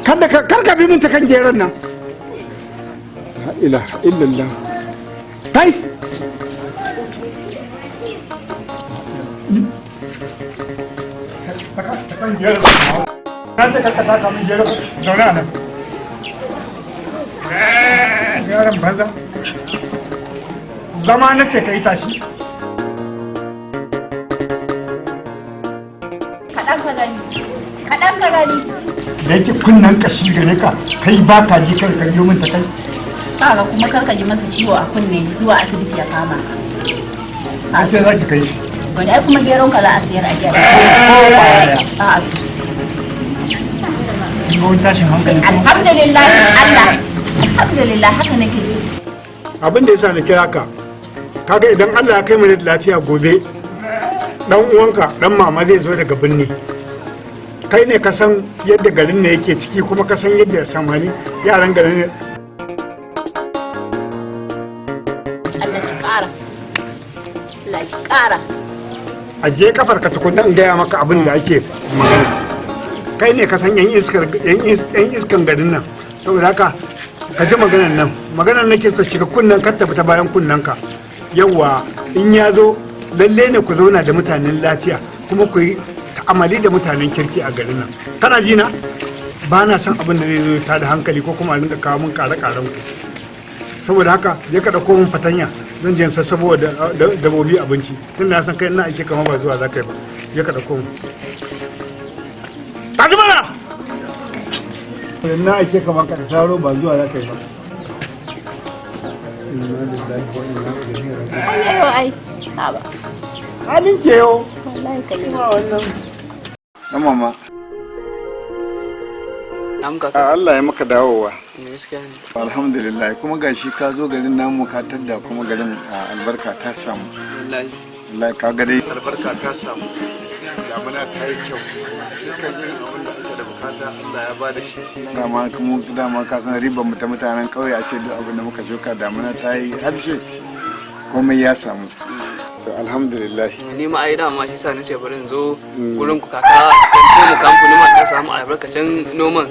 kada ka karka bi min ta kan geran nan. La ilaha illallah. Kai ta kan geran nan ta karka ta min geran zauna nan. Yaran banza zama nake kai tashi. Kaɗan ka gani. Da yake kunnen kashi gare ka kai ba ka ji kar ka biyo min ta kai. Kaga kuma kar ka ji masa ciwo a kunne zuwa asibiti ya kama. A ce za ki kai shi. Wani ai kuma geron ka za a sayar a gyara. A'a. Kin ga wani tashin hankali. Alhamdulillah Allah. Alhamdulillah haka nake so. Abin da yasa na kira ka kaga idan Allah ya kai mu da lafiya gobe dan uwanka dan mama zai zo daga binni. Kai ne ka san yadda garin ne yake ciki kuma ka san yadda samari yaran garin ne. Allah shi ƙara. Allah shi ƙara. A je kafar ka tukunna in gaya maka abin da ake magana. Kai ne ka san yan iskan garin nan. Saboda haka ka ji maganar nake so shiga kunnen ka tafi ta bayan kunnen ka. Yawwa in ya zo lalle ne ku zauna da mutanen lafiya kuma ku yi ta'amali da mutanen kirki a garin nan. Kana ji na? Ba na son abin da zai zo ta da hankali ko kuma a rinka kawo min kare-karen ku. Saboda haka je ka dauko min fatanya zan je sassabo da dabobi abinci tun da san kai ina ake kama ba zuwa za ka yi ba. Je ka dauko min. Tashi mana! Na ake kama ka da saro ba zuwa za ka yi ba. Ayo ai. Haba. Halin ke yau. Wallahi kai. Kuma wannan. Na mama. Allah ya maka dawowa. Alhamdulillah kuma gashi ka zo garin namu ka tadda kuma garin albarka ta samu. Wallahi ka ga dai albarka ta samu. Damuna ta yi kyau. Dukkan irin abin da ake da bukata Allah ya ba da shi. Dama ka san ribar mu ta mutanen kauye a ce duk abin da muka shuka damuna ta yi harshe komai ya samu. To alhamdulillah. Ni ma ai dama shi sa nace bari in zo gurin ku kaka dan taimaka muku ni ma ta samu albarkacin noman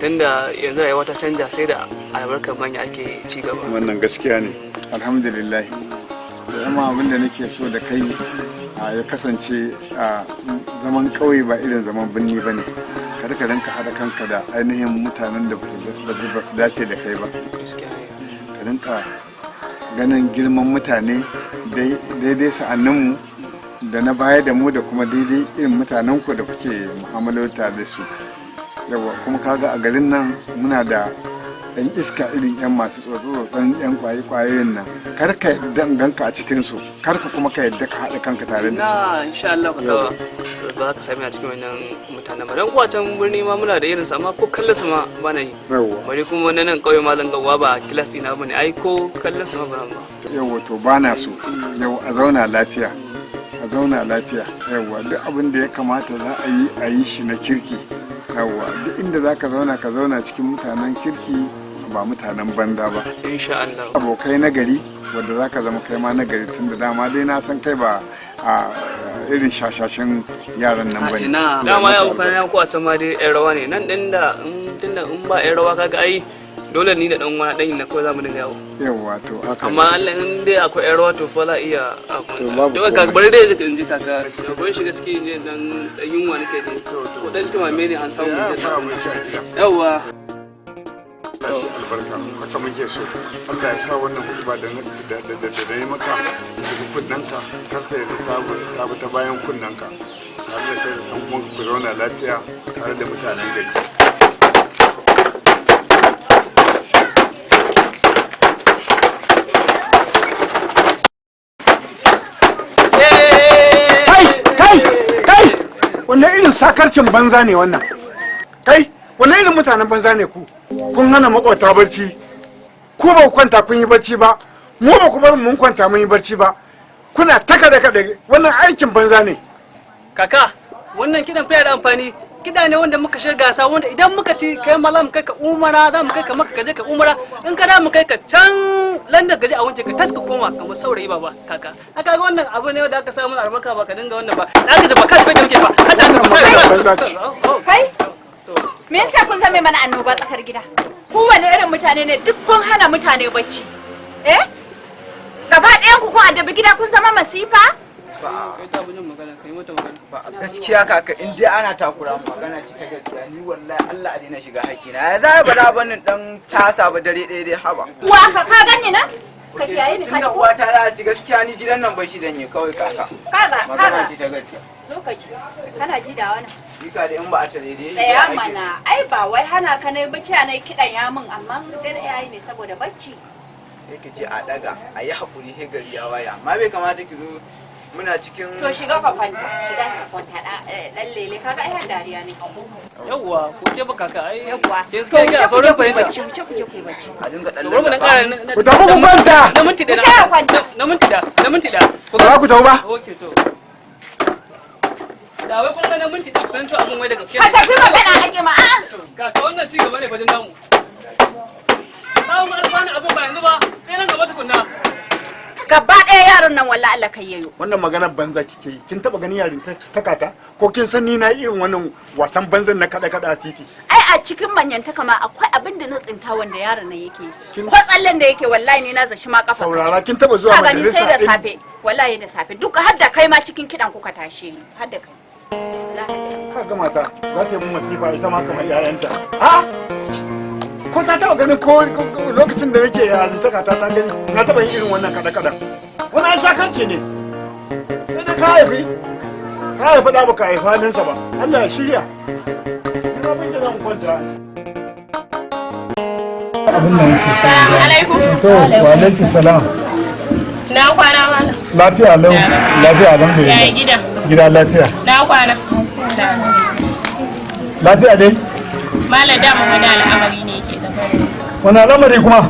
tunda yanzu rayuwa ta canja sai da albarkar manya ake ci gaba. Wannan gaskiya ne. Alhamdulillah. Amma abin da nake so da kai ya kasance zaman kauye ba irin zaman birni bane. Kada ka rinka hada kanka da ainihin mutanen da ba su dace da kai ba. Gaskiya ne. Ka rinka ganin girman mutane daidai sa'anninmu da na baya da mu da kuma daidai irin mutanenku da kuke mu'amalota da su. Yawa kuma kaga a garin nan muna da yan iska irin yan masu tsotson yan kwayoyin nan kar ka yadda ganka a cikin su kar ka kuma ka yadda ka haɗa kanka tare da su. Na insha Allah ba za ka sami a cikin wannan mutanen ba dan kuwa can birni ma muna da irin sa amma ko kallon sa ma ba na yi. Bari kuma wannan nan kauye ma zan gawa ba kilas ina bane ai ko kallon sa ma ba ba. Yawa to ba na so yau a zauna lafiya yawa duk abin da ya kamata za a yi shi na kirki yawa duk inda za ka zauna cikin mutanen kirki ba mutanen banza ba. Insha Allah. Abokai na gari wanda za ka zama kai ma na gari tun da dama dai na san kai ba a irin shashashin yaran nan bane. Ina dama ya abokan ya ko a can ma dai yan rawa ne nan din da tunda in ba yan rawa kaga ai dole ni da dan wani dan na kawai zamu dinga yawo. Yawa to haka. Amma Allah in dai akwai yan rawa to fa za iya to ga bari dai in ji kaka da bari shiga ciki ne dan yunwa nake ji to dan tumame ne an samu yawa. Albarka haka muke so Allah ya sa wannan hudba da yi maka daga kunnanka kar ta yi ta ta bayan kunnanka tare da kai da ɗan uwanka ku zauna lafiya tare da mutanen gari. Kai wannan irin sakarcin banza ne wannan. Kai wannan irin mutanen banza ne ku. Kun hana makwata barci, ku ba ku kwanta kun yi barci ba, mu ba ku bar mun kwanta mun yi barci ba. Kuna taka da wannan aikin banza ne. Kaka, wannan kidan fa da amfani. Kida ne wanda muka shiga gasa wanda idan muka ci kai ma za mu kai ka umara za mu kai ka maka kaje ka umara in ka da mu kai ka can London gaje a wance ka taska koma kamar saurayi baba kaka. Aka ga wannan abu ne wanda aka samu albarka ba ka dinga wannan ba. Da aka ji ba kai da muke ba. Hada ka kai. Me yasa kun zame mana annoba tsakar gida? Ku wani irin mutane ne duk kun hana mutane bacci? Gaba ɗayan ku kun addabi gida kun zama masifa? Gaskiya kaka in dai ana takura magana ce ta gaskiya ni wallahi Allah a daina shiga haƙina. Ya za ba da banin dan tasa ba dare ɗaya dai haba. Uwa ka gani nan? Ka kiyaye ni ka tunda uwa ta za ci gaskiya ni gidan nan bai shi danye kawai kaka. Magana ce ta gaskiya. Zo ka ji. Kana ji da wannan? Dika da in ba a tare dai. Tsaya mana. Ai ba wai hana ka ne bacci a nai kidan ya min amma dare yayi ne saboda bacci. Sai ki ce a daga a yi haƙuri sai gari ya waya amma bai kamata ki zo muna cikin to shiga ka kwanta dan lele kaga ai har dariya ne yawwa ko ke baka ka ai yawwa ke suka yi a sauran fahimta ku je ku bacci a dinga dan to mun ƙara ku tafi ku kwanta na minti da na minti da ku za ku tafi ba okay to da wai kun ga na minti da kusan to abun wai da gaske ka tafi magana ake ma a'a ka wannan ci gaba ne fadin namu mu alfani abun ba yanzu ba sai nan gaba tukunna gaba ɗaya yaron nan wallahi Allah kai yayo wannan maganar banza kike yi kin taba ganin yarin ta kata ko kin san ni na irin wannan wasan banzan na kada a titi ai a cikin manyantaka ma akwai abin da na tsinta wanda yaron nan yake ko tsallen da yake wallahi ni na zashi ma kafa saurara kin taba zuwa majalisa sai da safe wallahi da safe duk har da kai ma cikin kidan kuka tashe ni har da kai ka ga mata za ta yi mun masifa ita ma kamar yayanta ha ko ta taba ganin ko lokacin da yake yarin ta kata ta gani na taba yin irin wannan kada wani an sakarce ne sai da ka haifi da baka haifa ninsa ba Allah ya shirya ina bin da zan kwanta abin da nake assalamu alaikum to wa alaikum salam na kwana mana lafiya lau lafiya alhamdulillah yayi gida lafiya na kwana lafiya dai malam da mun wani al'amari ne yake da wani al'amari kuma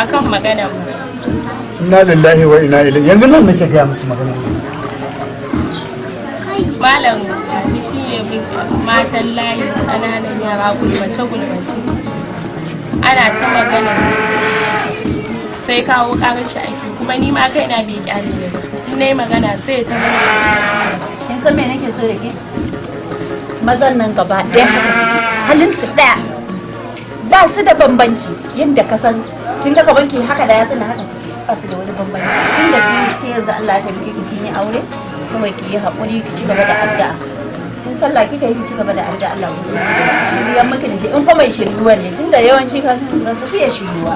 akan magana mu inna lillahi wa inna ilaihi yanzu nan nake ga miki magana malam shi ne matan layi kananan yara gulmace ana ta magana sai kawo karar shi aiki kuma ni ma kaina bai kyale ne ba in nayi magana sai ta kin san me nake so da ke mazan nan gaba ɗaya haka suke halin su ɗaya ba su da bambanci yadda ka san kin ga banki haka da yatsun haka suke ba su da wani bambanci inda ki yanzu Allah ya tabbike ki kin yi aure kawai ki yi haƙuri ki ci gaba da addu'a in sallah kika yi ki ci gaba da addu'a Allah ya shirya miki da shi in fa mai shiryuwar ne tunda yawanci kan ba su fiye shiryuwa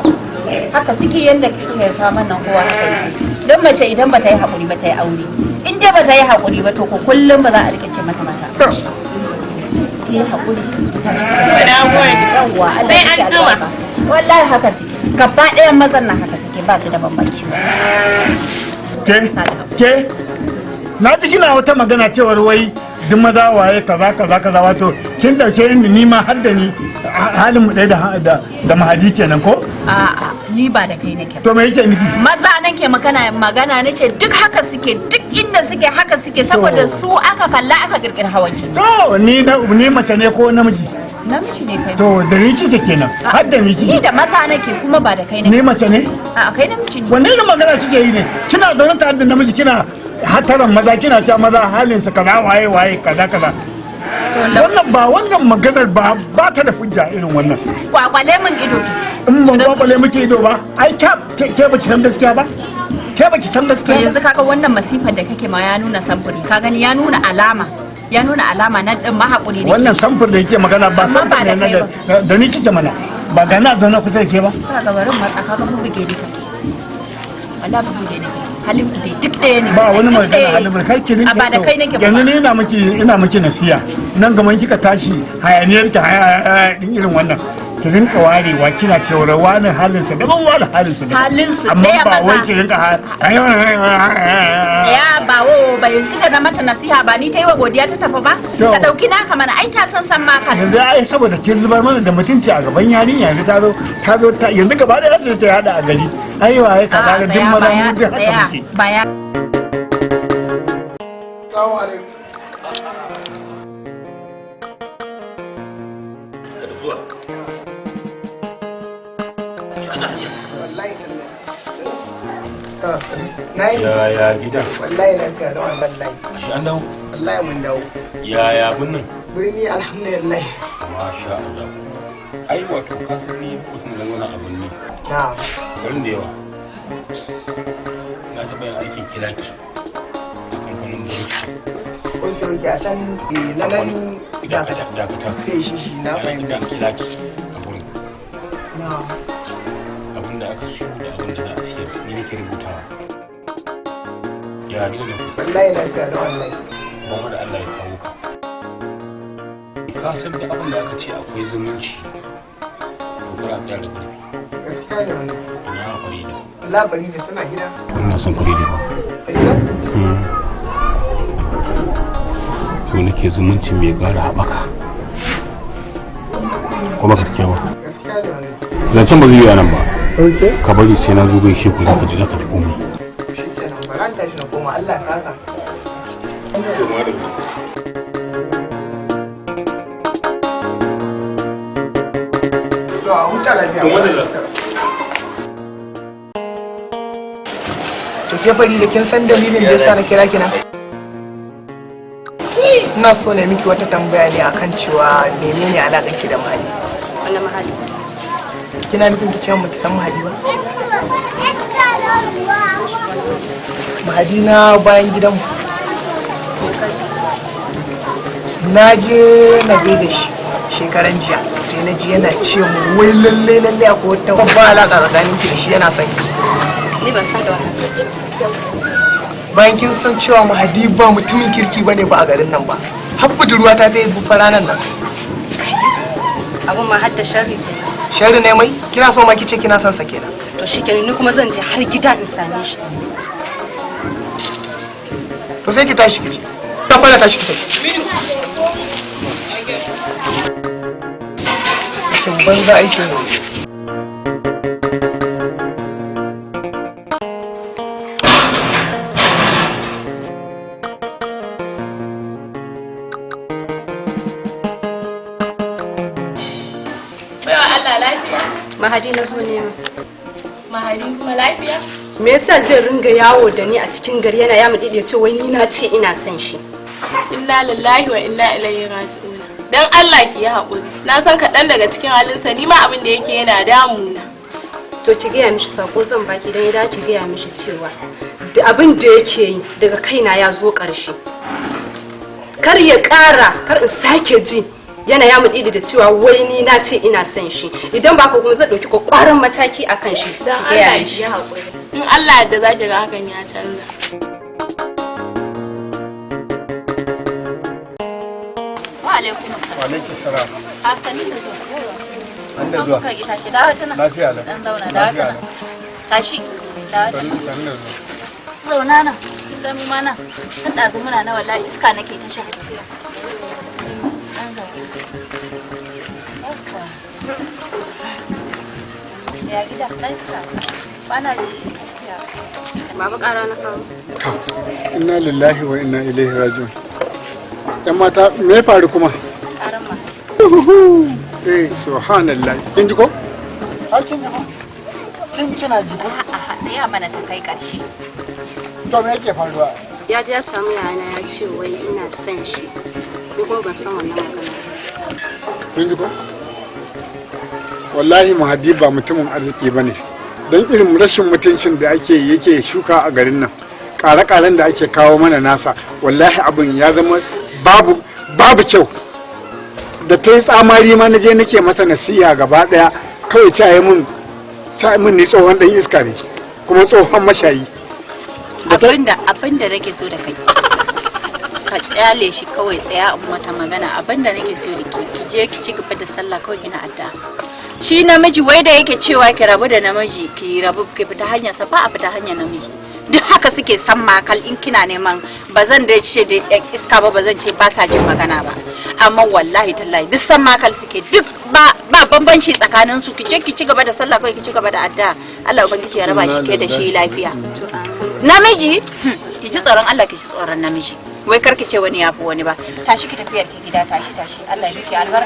haka suke yadda kika haifa mana kowa haka yake don mace idan ba ta yi haƙuri ba ta yi aure in dai ba ta yi haƙuri ba to ko kullum ba za a rike ce mata yi haƙuri na gode sai an jima wallahi haka suke gaba ɗayan mazan nan haka suke ba su da bambanci ke na ji kina wata magana cewar wai duk maza waye kaza wato kin dauke ni ni ma har da ni halin mu ɗaya da mahadi kenan ko a'a ni ba da kai nake to me yake nufi maza nake magana nace duk haka suke duk inda suke haka suke saboda su aka kalla aka kirkir hawancin to ni mace ne ko namiji namiji ne kai to da ni kike kenan har da ni kike ni da maza nake kuma ba da kai nake ni mace ne a kai namiji ne wanne irin magana kike yi ne kina zaune tare da namiji kina hataran maza kina cewa maza halin su kaza waye kaza wannan ba wannan maganar ba ta da hujja irin wannan kwakwale min ido in ban kwakwale miki ido ba ai ke baki san gaskiya ba ke baki san gaskiya yanzu kaga wannan masifar da kake ma ya nuna samfuri ka gani ya nuna alama na din mahakuri ne wannan samfur da yake magana ba samfur ne na da ni kike mana ba ga na zauna kusa da ke ba ka ga barin matsa ka ga buge ni kake Allah buge ni halin ku duk ɗaya ne ba wani magana halin kai ki rinka ba da kai nake yanzu ni ina miki nasiya nan gaban kika tashi hayaniyar ki din irin wannan ki rinka warewa kina cewa wani halinsa daban wani halinsa daban halinsa amma ba wai ki rinka ya ba wo ba yanzu da na mata nasiha ba ni ta yi wa godiya ta tafi ba ta dauki naka mana ai ta san ma ka yanzu ai saboda kin zubar mana da mutunci a gaban yarinya yanzu ta zo yanzu gaba da yadda ta yada a gari ai waye ka ga duk maza mu da haka muke baya assalamu alaikum ya gida wallahi lafiya da wallahi shi an dawo wallahi mun dawo ya birnin birni alhamdulillah masha Allah. Ai wato ka san ni mutum da wani abun ne. Na. Garin da yawa. Na taɓa yin aikin kilaki a kamfanin burki. Oke a can na nan dakata. Shi na fahimta. Kilaki a gurin. Na. Abin da aka so da abin da za a siyar ni nake rubutawa. Ya ni ne. Wallahi lafiya da wallahi. Ba da Allah ya kawo ka. Ka san da abin da aka ce akwai zumunci. To kar a tsaya da gurbi. Gaskiya ne wannan. Ina Farida. Labari da suna gida. Ina son Farida ba. Farida? To nake zumunci mai gara haɓaka. Kuma ka kyawa. Gaskiya ne wannan. Zancen ba zai yi nan ba. Ka bari sai na zo gaishe ku zaka ji komai. Shikenan ba ran tashi na koma Allah ka haka. To a huta lafiya. To ke fari da kin san dalilin da yasa na kira kina? Ina so ne miki wata tambaya ne akan cewa menene alaƙar ki da Mahadi? Wani Mahadi? Kina nufin ki ce mu ki san Mahadi ba? Mahadi na bayan gidanmu. Na je na da shi shekaran jiya sai na ji yana ce mu wai lalle akwai wata babban alaƙa tsakanin ki da shi yana son ki. Ni ban san da wannan zance. Bayan kin san cewa Mahadi ba mutumin kirki bane ba a garin nan ba. Har budurwa ta bai bufa ranar nan. Abun ma hadda sharri kenan. Sharri ne mai? Kina so ma kice kina son sa kenan. To shikenan ni kuma zan je har gida in same shi. To sai ki tashi ki je. Ta fara tashi ki tafi. Kin banza aiki ne. Mahadi na zo nema. Mahadi kuma lafiya? Me yasa zai ringa yawo da ni a cikin gari yana ya mudi ce wai ni na ce ina son shi. Inna lillahi wa inna ilaihi raji'un. Dan Allah ki yi haƙuri. Na san kaɗan daga cikin halinsa ni ma abin da yake yana damuna. To ki gaya mishi sako zan baki dan ya dace gaya mishi cewa da abin da yake yi daga kaina ya zo ƙarshe. Kar ya ƙara, kar in sake ji yana ya mudi da cewa wai ni na ce ina son shi. Idan ba ka kuma zan ɗauki kwakwaran mataki akan shi. Dan Allah ki yi haƙuri. In Allah yadda za ki ga hakan ya canza. Wa alaikum assalam. Wa alaikum salam. A sani da zuwa. An da zuwa. Kai tashi dawo tana. Lafiya lau. Dan zauna dawo tana. Tashi. Dawo tana. Sannu da zuwa. Zauna nan. Kin ga mu ma nan. Tun ɗazu muna na wallahi iska nake ta sha. Dan zauna. Ya gida lafiya. Bana lafiya. Baba ƙara na kawo. Inna lillahi wa inna ilaihi raji'un. Yan mata me ya faru kuma? Ƙaran ma. Subhanallah. Kin ji ko? Kin ji ko? Kin kina ji ko? A'a tsaya mana ta kai ƙarshe. To me yake faruwa? Ya je ya samu yana ya ce wai ina son shi. Ni kuma ban san wannan magana. Kin ji ko? Wallahi Mahadi ba mutumin arziki bane. Don irin rashin mutuncin da yake shuka a garin nan. Ƙare-ƙaren da ake kawo mana nasa wallahi abin ya zama babu kyau. Da ta yi tsamari ma na je nake masa nasiha gaba daya kawai ta mun ni tsohon dan iska ne kuma tsohon mashayi. Abinda nake so da kai ka kyale shi kawai tsaya in wata magana abinda nake so da ki je ki ci gaba da sallah kawai kina adda shi namiji wai da yake cewa ki rabu da namiji ki rabu ki fita hanyar sa ba a fita hanyar namiji duk haka suke san makal in kina neman ba zan da ce da iska ba zan ce ba sa jin magana ba amma wallahi tallahi duk san makal suke duk ba bambanci tsakanin su ki je ki ci gaba da sallah kawai ki ci gaba da adda Allah ubangiji ya raba shi ke da shi lafiya namiji ki ji tsoron Allah ki ji tsoron namiji wai karki ce wani yafi wani ba tashi ki tafiyar ki gida tashi Allah ya miki albarka